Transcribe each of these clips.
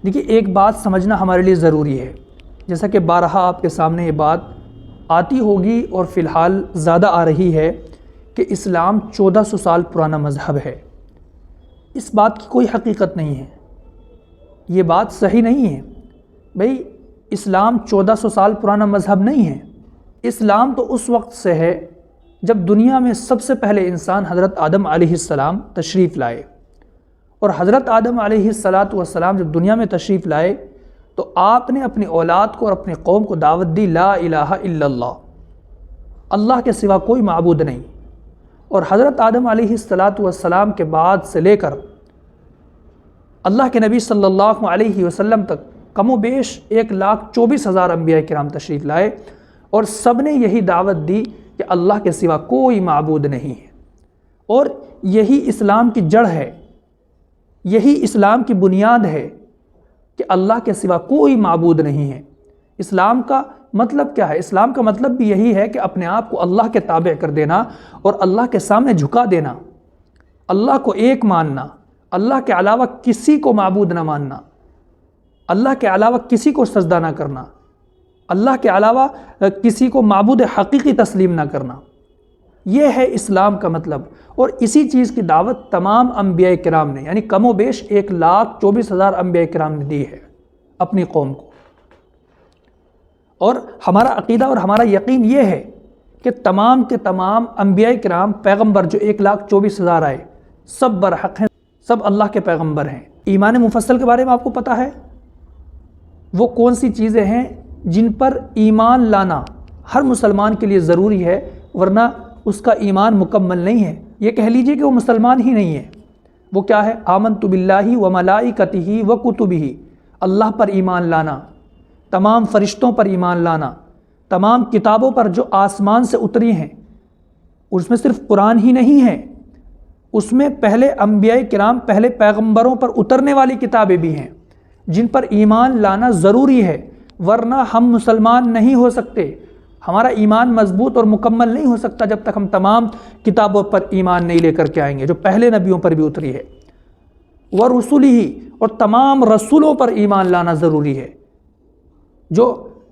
دیکھیے ایک بات سمجھنا ہمارے لیے ضروری ہے، جیسا کہ بارہا آپ کے سامنے یہ بات آتی ہوگی اور فی الحال زیادہ آ رہی ہے کہ اسلام 1400 سال پرانا مذہب ہے۔ اس بات کی کوئی حقیقت نہیں ہے، یہ بات صحیح نہیں ہے۔ بھئی اسلام 1400 سال پرانا مذہب نہیں ہے۔ اسلام تو اس وقت سے ہے جب دنیا میں سب سے پہلے انسان حضرت آدم علیہ السلام تشریف لائے، اور حضرت آدم علیہ السلام جب دنیا میں تشریف لائے تو آپ نے اپنی اولاد کو اور اپنی قوم کو دعوت دی لا الہ الا اللہ، اللہ کے سوا کوئی معبود نہیں۔ اور حضرت آدم علیہ السلام کے بعد سے لے کر اللہ کے نبی صلی اللہ علیہ وسلم تک کم و بیش 1,24,000 انبیاء کرام تشریف لائے، اور سب نے یہی دعوت دی کہ اللہ کے سوا کوئی معبود نہیں ہے، اور یہی اسلام کی جڑ ہے، یہی اسلام کی بنیاد ہے کہ اللہ کے سوا کوئی معبود نہیں ہے۔ اسلام کا مطلب کیا ہے؟ اسلام کا مطلب بھی یہی ہے کہ اپنے آپ کو اللہ کے تابع کر دینا اور اللہ کے سامنے جھکا دینا، اللہ کو ایک ماننا، اللہ کے علاوہ کسی کو معبود نہ ماننا، اللہ کے علاوہ کسی کو سجدہ نہ کرنا، اللہ کے علاوہ کسی کو معبود حقیقی تسلیم نہ کرنا، یہ ہے اسلام کا مطلب۔ اور اسی چیز کی دعوت تمام انبیاء کرام نے، یعنی کم و بیش 1,24,000 انبیاء کرام نے دی ہے اپنی قوم کو۔ اور ہمارا عقیدہ اور ہمارا یقین یہ ہے کہ تمام کے تمام انبیاء کرام پیغمبر جو 1,24,000 آئے سب برحق ہیں، سب اللہ کے پیغمبر ہیں۔ ایمان مفصل کے بارے میں آپ کو پتہ ہے وہ کون سی چیزیں ہیں جن پر ایمان لانا ہر مسلمان کے لیے ضروری ہے، ورنہ اس کا ایمان مکمل نہیں ہے۔ یہ کہہ لیجئے کہ وہ مسلمان ہی نہیں ہے۔ وہ کیا ہے؟ آمنت باللہ و ملائکتہ و کتبہ، اللہ پر ایمان لانا، تمام فرشتوں پر ایمان لانا، تمام کتابوں پر جو آسمان سے اتری ہیں، اس میں صرف قرآن ہی نہیں ہے، اس میں پہلے انبیاء کرام، پہلے پیغمبروں پر اترنے والی کتابیں بھی ہیں جن پر ایمان لانا ضروری ہے، ورنہ ہم مسلمان نہیں ہو سکتے۔ ہمارا ایمان مضبوط اور مکمل نہیں ہو سکتا جب تک ہم تمام کتابوں پر ایمان نہیں لے کر کے آئیں گے جو پہلے نبیوں پر بھی اتری ہے۔ وَرُسُلِهِ، اور تمام رسولوں پر ایمان لانا ضروری ہے، جو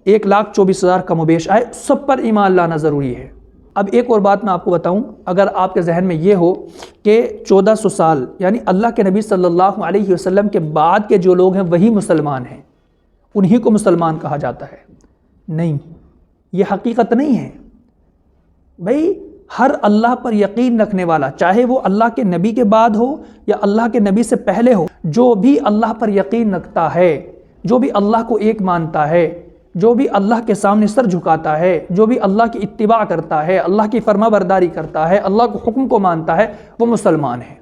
1,24,000 کم و بیش آئے سب پر ایمان لانا ضروری ہے۔ اب ایک اور بات میں آپ کو بتاؤں، اگر آپ کے ذہن میں یہ ہو کہ 1400 سال یعنی اللہ کے نبی صلی اللہ علیہ وسلم کے بعد کے جو لوگ ہیں وہی مسلمان ہیں، انہی کو مسلمان کہا جاتا ہے، نہیں، یہ حقیقت نہیں ہے۔ بھئی ہر اللہ پر یقین رکھنے والا، چاہے وہ اللہ کے نبی کے بعد ہو یا اللہ کے نبی سے پہلے ہو، جو بھی اللہ پر یقین رکھتا ہے، جو بھی اللہ کو ایک مانتا ہے، جو بھی اللہ کے سامنے سر جھکاتا ہے، جو بھی اللہ کی اتباع کرتا ہے، اللہ کی فرما برداری کرتا ہے، اللہ کے حکم کو مانتا ہے، وہ مسلمان ہے۔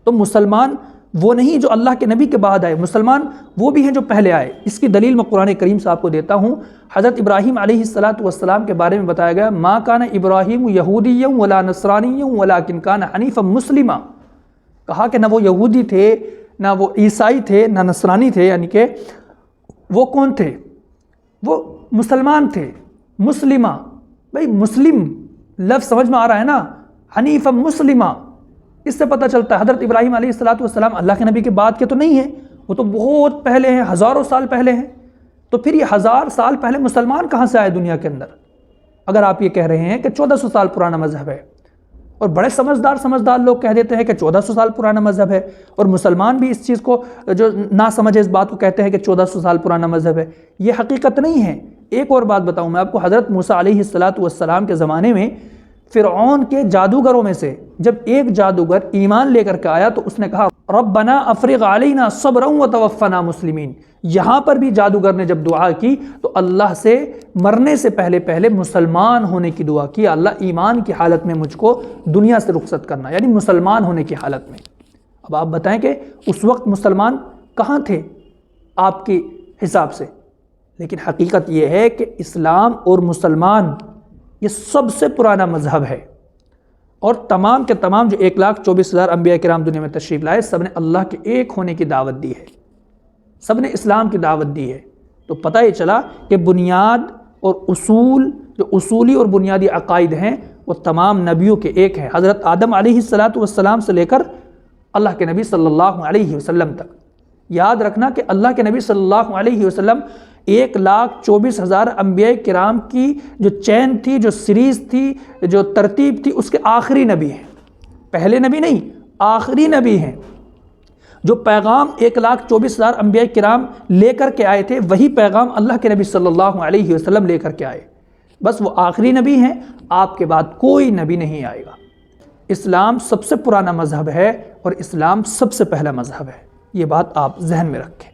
تو مسلمان وہ نہیں جو اللہ کے نبی کے بعد آئے، مسلمان وہ بھی ہیں جو پہلے آئے۔ اس کی دلیل میں قرآن کریم سے آپ کو دیتا ہوں۔ حضرت ابراہیم علیہ السلام کے بارے میں بتایا گیا ما کان ابراہیم یہودیا ولا نصرانیا ولکن کان حنیفا مسلما، کہا کہ نہ وہ یہودی تھے، نہ وہ عیسائی تھے، نہ نصرانی تھے، یعنی کہ وہ کون تھے؟ وہ مسلمان تھے، مسلمہ۔ بھئی مسلم لفظ سمجھ میں آ رہا ہے نا، حنیفا مسلمہ، اس سے پتہ چلتا ہے حضرت ابراہیم علیہ السلام اللہ کے نبی کے بعد کے تو نہیں ہیں، وہ تو بہت پہلے ہیں، ہزاروں سال پہلے ہیں۔ تو پھر یہ 1000 سال پہلے مسلمان کہاں سے آئے دنیا کے اندر؟ اگر آپ یہ کہہ رہے ہیں کہ 1400 سال پرانا مذہب ہے، اور بڑے سمجھدار لوگ کہہ دیتے ہیں کہ 1400 سال پرانا مذہب ہے، اور مسلمان بھی اس چیز کو جو نہ سمجھے اس بات کو کہتے ہیں کہ 1400 سال پرانا مذہب ہے، یہ حقیقت نہیں ہے۔ ایک اور بات بتاؤں میں آپ کو، حضرت موسیٰ علیہ السلام کے زمانے میں فرعون کے جادوگروں میں سے جب ایک جادوگر ایمان لے کر کے آیا تو اس نے کہا ربنا افرغ علینا صبرا وتوفنا مسلمین۔ یہاں پر بھی جادوگر نے جب دعا کی تو اللہ سے مرنے سے پہلے مسلمان ہونے کی دعا کی، اللہ ایمان کی حالت میں مجھ کو دنیا سے رخصت کرنا، یعنی مسلمان ہونے کی حالت میں۔ اب آپ بتائیں کہ اس وقت مسلمان کہاں تھے آپ کے حساب سے؟ لیکن حقیقت یہ ہے کہ اسلام اور مسلمان یہ سب سے پرانا مذہب ہے، اور تمام کے تمام جو 1,24,000 انبیاء کرام دنیا میں تشریف لائے سب نے اللہ کے ایک ہونے کی دعوت دی ہے، سب نے اسلام کی دعوت دی ہے۔ تو پتہ یہ چلا کہ بنیاد اور اصول، جو اصولی اور بنیادی عقائد ہیں وہ تمام نبیوں کے ایک ہیں، حضرت آدم علیہ السلام سے لے کر اللہ کے نبی صلی اللہ علیہ وسلم تک۔ یاد رکھنا کہ اللہ کے نبی صلی اللہ علیہ وسلم 1,24,000 انبیاء کرام کی جو چین تھی، جو سیریز تھی، جو ترتیب تھی، اس کے آخری نبی ہیں، پہلے نبی نہیں، آخری نبی ہیں۔ جو پیغام 1,24,000 انبیاء کرام لے کر کے آئے تھے، وہی پیغام اللہ کے نبی صلی اللہ علیہ وسلم لے کر کے آئے، بس وہ آخری نبی ہیں، آپ کے بعد کوئی نبی نہیں آئے گا۔ اسلام سب سے پرانا مذہب ہے اور اسلام سب سے پہلا مذہب ہے، یہ بات آپ ذہن میں رکھیں۔